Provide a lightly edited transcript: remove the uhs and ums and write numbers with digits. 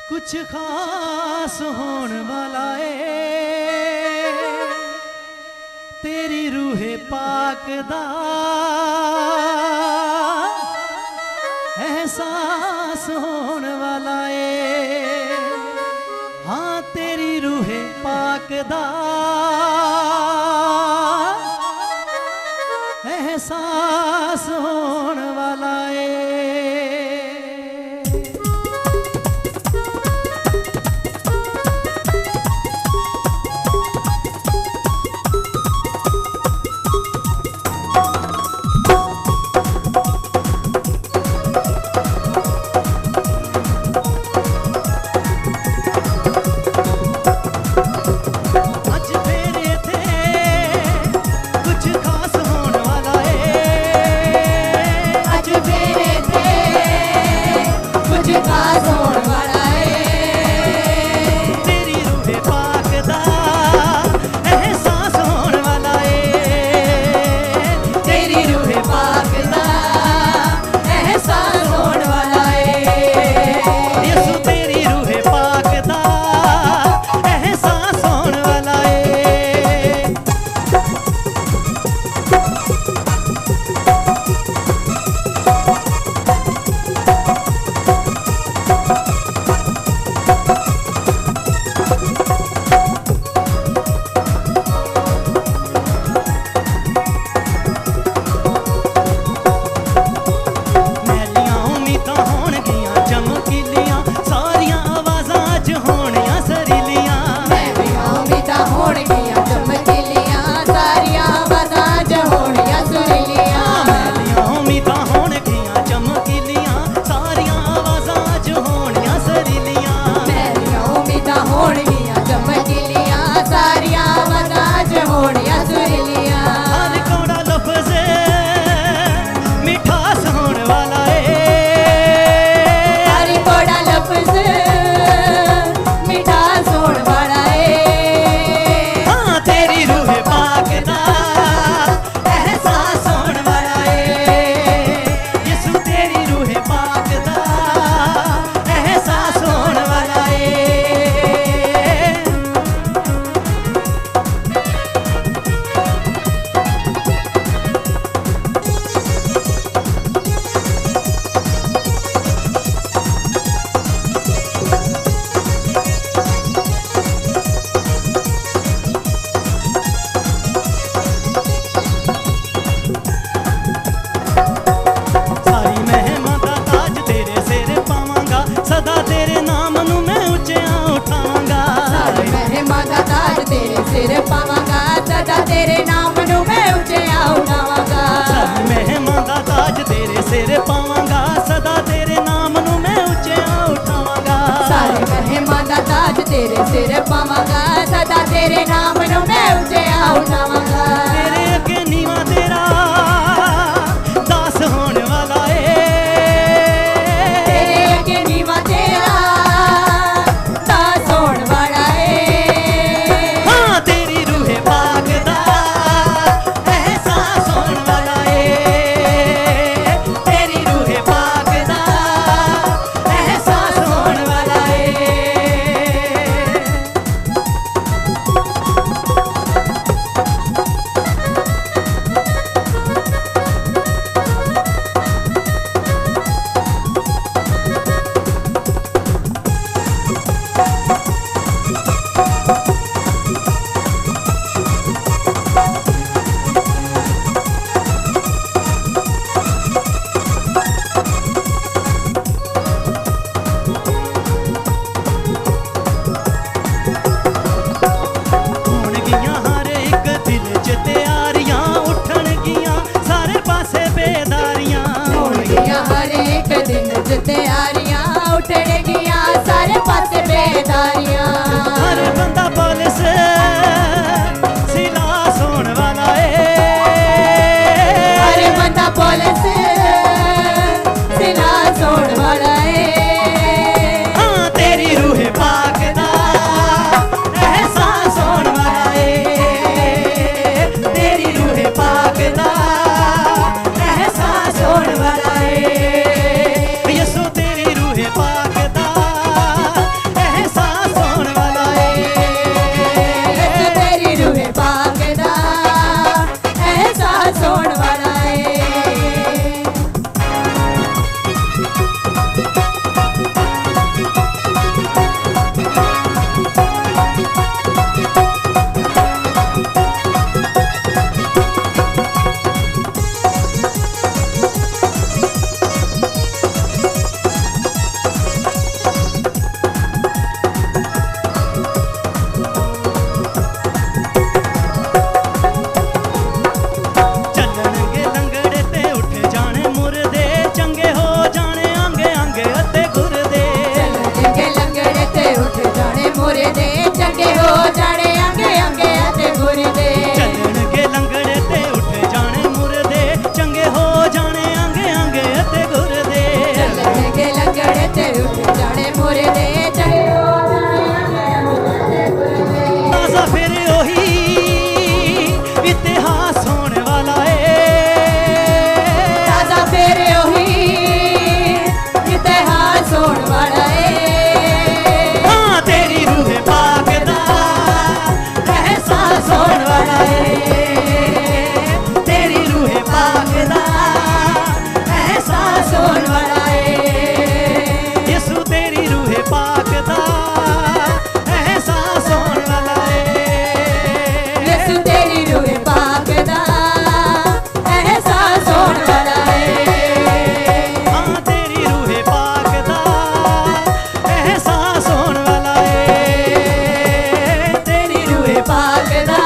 कुछ खास होने वाला है तेरी रूहे पाक दा एहसास होने वाला है। हाँ तेरी रूहे पाक दा एहसास होने वाला है। तेरे पावांगा सदा तेरे नाम नू मैं ऊंचा उठावांगा। महिमा दा ताज तेरे सिर पावांगा सदा तेरे नाम नू मैं ऊंचा उठावांगा। सारे महिमा दा ताज तेरे सिर पावांगा सदा तेरे नाम नू मैं ऊंचा उठावांगा। तेरे अगे नीवा तेरा दास होने वाला है। तेरे अगे नीवा तेरा दास होने वाला है। तैयारियां उठणगियां सारे पासे बेदारियां। हर बंदा पुलिस सिलास होने वाला है। हर बंदा पुलिस सिलास होने वाला है। हाँ तेरी रूह पाक दा एहसास होने वाला है। तेरी रूह पाक दा एहसास होने वाला है। यसो ਪਾਕ ਦਾ